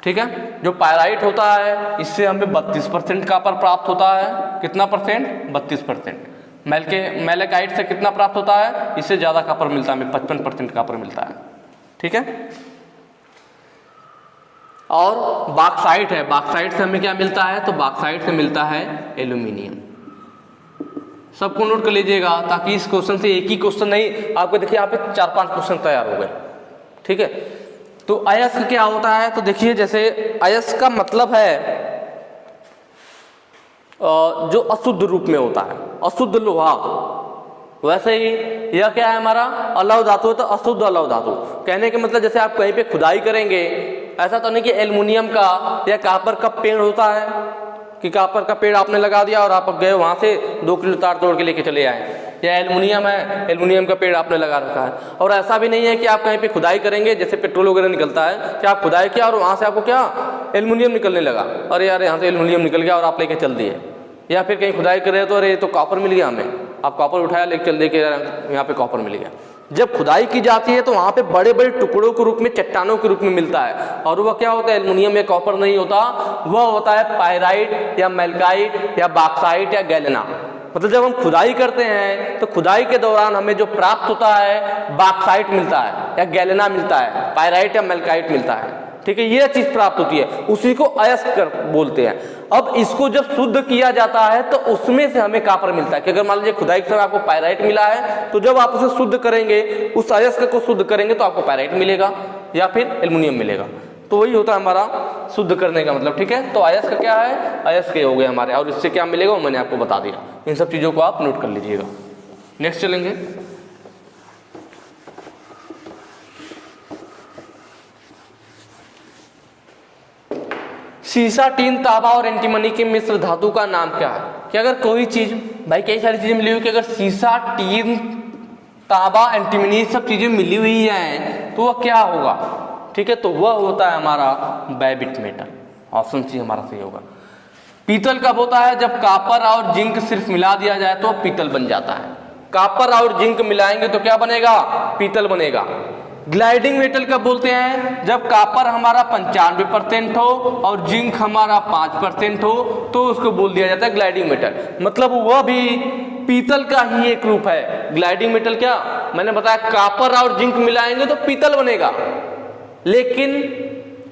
ठीक है, जो पायराइट होता है इससे हमें 32% कॉपर प्राप्त होता है। कितना परसेंट? 32%। मेलेकाइट से कितना प्राप्त होता है? इससे ज्यादा कॉपर मिलता है, हमें 55% कॉपर मिलता है। ठीक है, और बॉक्साइट है, बॉक्साइट से हमें क्या मिलता है, तो बॉक्साइट से मिलता है एल्यूमिनियम। सबको नोट कर लीजिएगा ताकि इस क्वेश्चन से एक ही क्वेश्चन नहीं, आपको देखिए यहाँ पे 4-5 क्वेश्चन तैयार हो गए। ठीक है, तो अयस्क क्या होता है, तो देखिए जैसे अयस्क का मतलब है जो अशुद्ध रूप में होता है, अशुद्ध लोहा। वैसे ही यह क्या है हमारा अलौह धातु है, तो अशुद्ध अलौह धातु। कहने के मतलब जैसे आप कहीं पे खुदाई करेंगे, ऐसा तो नहीं कि एल्युमिनियम का या कॉपर का पेड़ होता है कि कॉपर का पेड़ आपने लगा दिया और आप गए वहां से 2 किलो तार तोड़ के लेके चले आए, या एल्युमिनियम है, एल्युमिनियम का पेड़ आपने लगा रखा है। और ऐसा भी नहीं है कि आप कहीं पे खुदाई करेंगे, जैसे पेट्रोल वगैरह निकलता है कि आप खुदाई किया और वहां से आपको क्या एल्युमिनियम निकलने लगा, अरे यार यहाँ से एल्युमिनियम निकल गया और आप लेके चल दिए। या फिर कहीं खुदाई कर रहे हैं तो अरे तो कॉपर मिल गया हमें, आप कॉपर उठाया लेके चल दे के यहाँ पे कॉपर मिल गया। जब खुदाई की जाती है तो वहां पे बड़े बड़े टुकड़ों के रूप में, चट्टानों के रूप में मिलता है, और वह क्या होता है एल्युमिनियम या कॉपर नहीं होता, वह होता है पायराइट या मैल्काइट या बॉक्साइट या गैलेना। मतलब जब हम खुदाई करते हैं तो खुदाई के दौरान हमें जो प्राप्त होता है बॉक्साइट मिलता है या गैलेना मिलता है, पायराइट या मैल्काइट मिलता है। ठीक है, ये चीज प्राप्त होती है, उसी को अयस्क बोलते हैं। अब इसको जब शुद्ध किया जाता है तो उसमें से हमें कॉपर मिलता है कि अगर मान लीजिए खुदाई के समय आपको पायराइट मिला है, तो जब आप उसे शुद्ध करेंगे, उस अयस्क को शुद्ध करेंगे तो आपको पायराइट मिलेगा या फिर एल्युमिनियम मिलेगा। तो वही होता है हमारा शुद्ध करने का मतलब। ठीक है, तो अयस्क क्या है, अयस्क हो गए हमारे, और इससे क्या मिलेगा वो मैंने आपको बता दिया। इन सब चीजों को आप नोट कर लीजिएगा। नेक्स्ट चलेंगे, सीसा, टीन, तांबा और एंटीमनी के मिश्र धातु का नाम क्या है। कि अगर कोई चीज, भाई कई सारी चीजें मिली हुई, कि अगर सीसा, टीन, तांबा, एंटीमनी सब चीजें मिली हुई हैं तो वह क्या होगा। ठीक है, तो वह होता है हमारा बैबिट मेटल। ऑप्शन सी हमारा सही होगा। पीतल कब होता है, जब कॉपर और जिंक सिर्फ मिला दिया जाए तो पीतल बन जाता है। कॉपर और जिंक मिलाएंगे तो क्या बनेगा, पीतल बनेगा। ग्लाइडिंग मेटल कब बोलते हैं, जब कॉपर हमारा 95% हो और जिंक हमारा 5% हो तो उसको बोल दिया जाता है ग्लाइडिंग मेटल। मतलब वह भी पीतल का ही एक रूप है। ग्लाइडिंग मेटल क्या मैंने बताया, कॉपर और जिंक मिलाएंगे तो पीतल बनेगा, लेकिन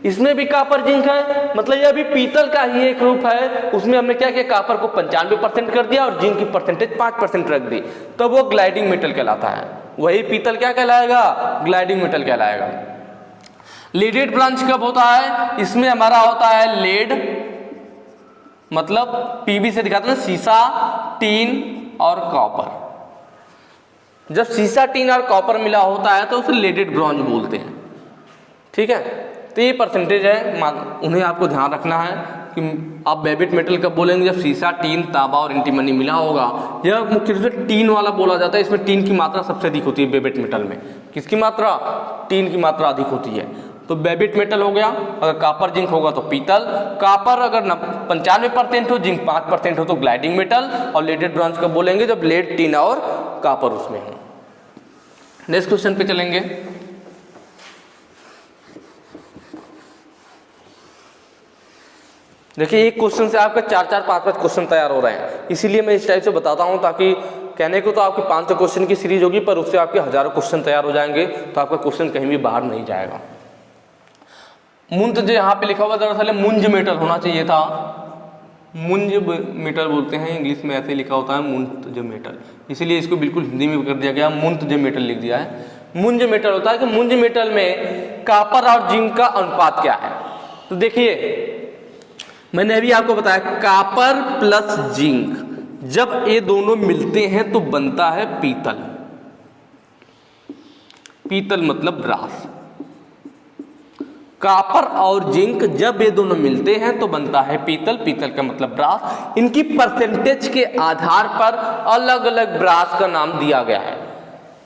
इसमें भी कॉपर जिंक है, मतलब यह भी पीतल का ही एक रूप है। उसमें हमने क्या किया, कॉपर को 95% कर दिया और जिंक की परसेंटेज 5% रख दी, तो वो ग्लाइडिंग मेटल कहलाता है। वही पीतल क्या कहलाएगा, ग्लाइडिंग मेटल कहलाएगा। लीडेड ब्रांच कब होता है, इसमें हमारा होता है लेड, मतलब पीबी से दिखाते हैं सीसा, टीन और कॉपर। जब सीसा, टीन और कॉपर मिला होता है तो उसे लीडेड ब्रॉन्ज बोलते हैं। ठीक है, तो ये परसेंटेज है, उन्हें आपको ध्यान रखना है कि आप बेबिट मेटल कब बोलेंगे, जब सीसा, टीन, तांबा और एंटीमनी मिला होगा। यह मुख्य रूप से टीन वाला बोला जाता है, इसमें टीन की मात्रा सबसे अधिक होती है बेबिट मेटल में। किसकी मात्रा, टीन की मात्रा अधिक होती है। तो बेबिट मेटल हो गया। अगर कॉपर जिंक होगा तो पीतल, कॉपर अगर 95% हो, जिंक 5% हो तो ग्लाइडिंग मेटल, और लीडेड ब्रॉन्ज कब बोलेंगे, जब लेड, टीन और कॉपर उसमें हो। नेक्स्ट क्वेश्चन पे चलेंगे। देखिए एक क्वेश्चन से आपके 4-4, 5-5 क्वेश्चन तैयार हो रहे हैं, इसीलिए मैं इस टाइप से बताता हूं, ताकि कहने को तो आपकी 500 क्वेश्चन की सीरीज होगी पर उससे आपके हजारों क्वेश्चन तैयार हो जाएंगे, तो आपका क्वेश्चन कहीं भी बाहर नहीं जाएगा। मुंज जो यहाँ पे लिखा हुआ दरअसल मुंज मेटल होना चाहिए था, मुंज मेटल बोलते हैं, इंग्लिश में ऐसे लिखा होता है मुंज मेटल, इसीलिए इसको बिल्कुल हिंदी में कर दिया गया, मुंज मेटल लिख दिया है। मुंज मेटल होता है कि मुंज मेटल में कॉपर और जिंक का अनुपात क्या है। तो देखिए मैंने अभी आपको बताया, कॉपर प्लस जिंक जब ये दोनों मिलते हैं तो बनता है पीतल। पीतल मतलब ब्रास। कॉपर और जिंक जब ये दोनों मिलते हैं तो बनता है पीतल। पीतल का मतलब ब्रास। इनकी परसेंटेज के आधार पर अलग अलग ब्रास का नाम दिया गया है।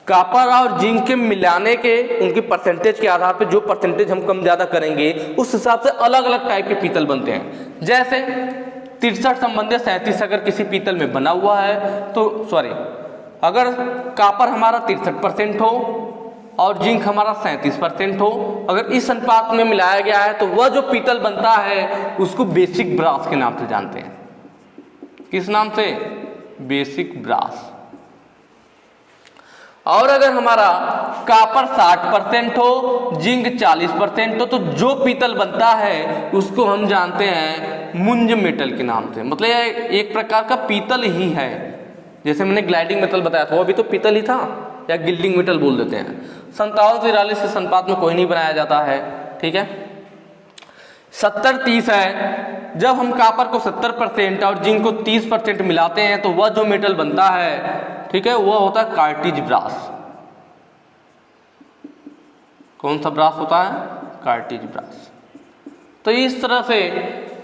कॉपर और जिंक के मिलाने के उनकी परसेंटेज के आधार पर जो परसेंटेज हम कम ज्यादा करेंगे उस हिसाब से अलग अलग टाइप के पीतल बनते हैं। जैसे 63 संबंधी 37 अगर किसी पीतल में बना हुआ है तो अगर कॉपर हमारा 63% हो और जिंक हमारा 37% हो, अगर इस अनुपात में मिलाया गया है तो वह जो पीतल बनता है उसको बेसिक ब्रास के नाम से जानते हैं। किस नाम से? Basic brass. और अगर हमारा कॉपर 60% हो, जिंक 40% हो, तो जो पीतल बनता है उसको हम जानते हैं मुंज मेटल के नाम से। मतलब ये एक प्रकार का पीतल ही है। जैसे मैंने ग्लाइडिंग मेटल बताया था, वो भी तो पीतल ही था, या गिल्डिंग मेटल बोल देते हैं। 57 से 43 के अनुपात में कोई नहीं बनाया जाता है, ठीक है। 70-30 है, जब हम कॉपर को 70% और जिंक को 30% मिलाते हैं तो वह जो मेटल बनता है, ठीक है, वह होता है कार्टिज ब्रास। कौन सा ब्रास होता है? Cartridge brass. तो इस तरह से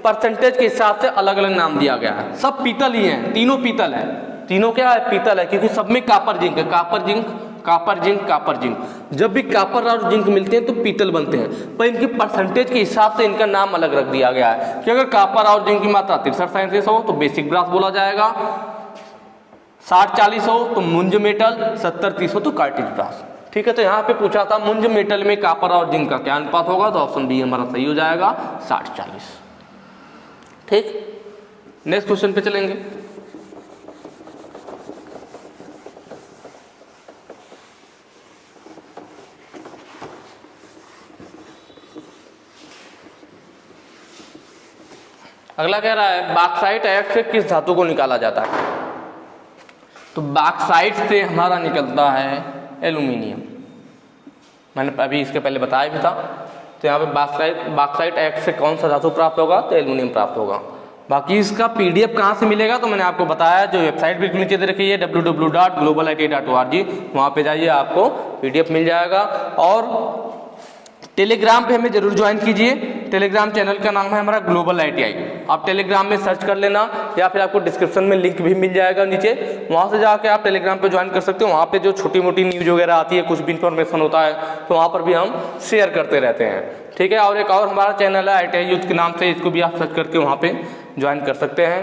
परसेंटेज के हिसाब से अलग अलग नाम दिया गया है। सब पीतल ही हैं, तीनों पीतल है, तीनों क्या है? पीतल है, क्योंकि सब में कॉपर जिंक है। Copper zinc, copper zinc, copper zinc. जब भी कॉपर और जिंक मिलते हैं तो पीतल बनते हैं, पर इनके परसेंटेज के हिसाब से इनका नाम अलग रख दिया गया है कि अगर कॉपर और जिंक की मात्रा 63-37 हो तो बेसिक ब्रास बोला जाएगा, 60-40 हो तो मुंज मेटल, 70-30 हो तो कार्टिज ब्रास, ठीक है। तो यहाँ पे पूछा था मुंज मेटल में कॉपर और जिंक का क्या अनुपात होगा, तो ऑप्शन बी हमारा सही हो जाएगा, 60-40, ठीक। नेक्स्ट क्वेश्चन पे चलेंगे। अगला कह रहा है बॉक्साइट अयस्क से किस धातु को निकाला जाता है? तो बॉक्साइट से हमारा निकलता है एल्यूमिनियम। मैंने अभी इसके पहले बताया भी था। तो यहाँ पे बॉक्साइट अयस्क से कौन सा धातु प्राप्त होगा? तो एल्यूमिनियम प्राप्त होगा। बाकी इसका पीडीएफ कहाँ से मिलेगा? तो मैंने आपको बताया, जो वेबसाइट बिल्कुल नीचे दे रखी है www.globaliti.org, वहाँ पे जाइए, आपको पीडीएफ मिल जाएगा। और टेलीग्राम पे हमें जरूर ज्वाइन कीजिए। टेलीग्राम चैनल का नाम है हमारा ग्लोबल ITI। आप टेलीग्राम में सर्च कर लेना, या फिर आपको डिस्क्रिप्शन में लिंक भी मिल जाएगा नीचे, वहाँ से जाके आप टेलीग्राम पे ज्वाइन कर सकते हो। वहाँ पे जो छोटी मोटी न्यूज़ वगैरह आती है, कुछ भी इंफॉर्मेशन होता है, तो वहाँ पर भी हम शेयर करते रहते हैं, ठीक है। और एक और हमारा चैनल है ITI यूथ के नाम से, इसको भी आप सर्च करके वहाँ पर ज्वाइन कर सकते हैं।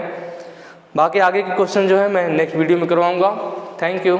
बाकी आगे के क्वेश्चन जो है मैं नेक्स्ट वीडियो में करवाऊँगा। Thank you.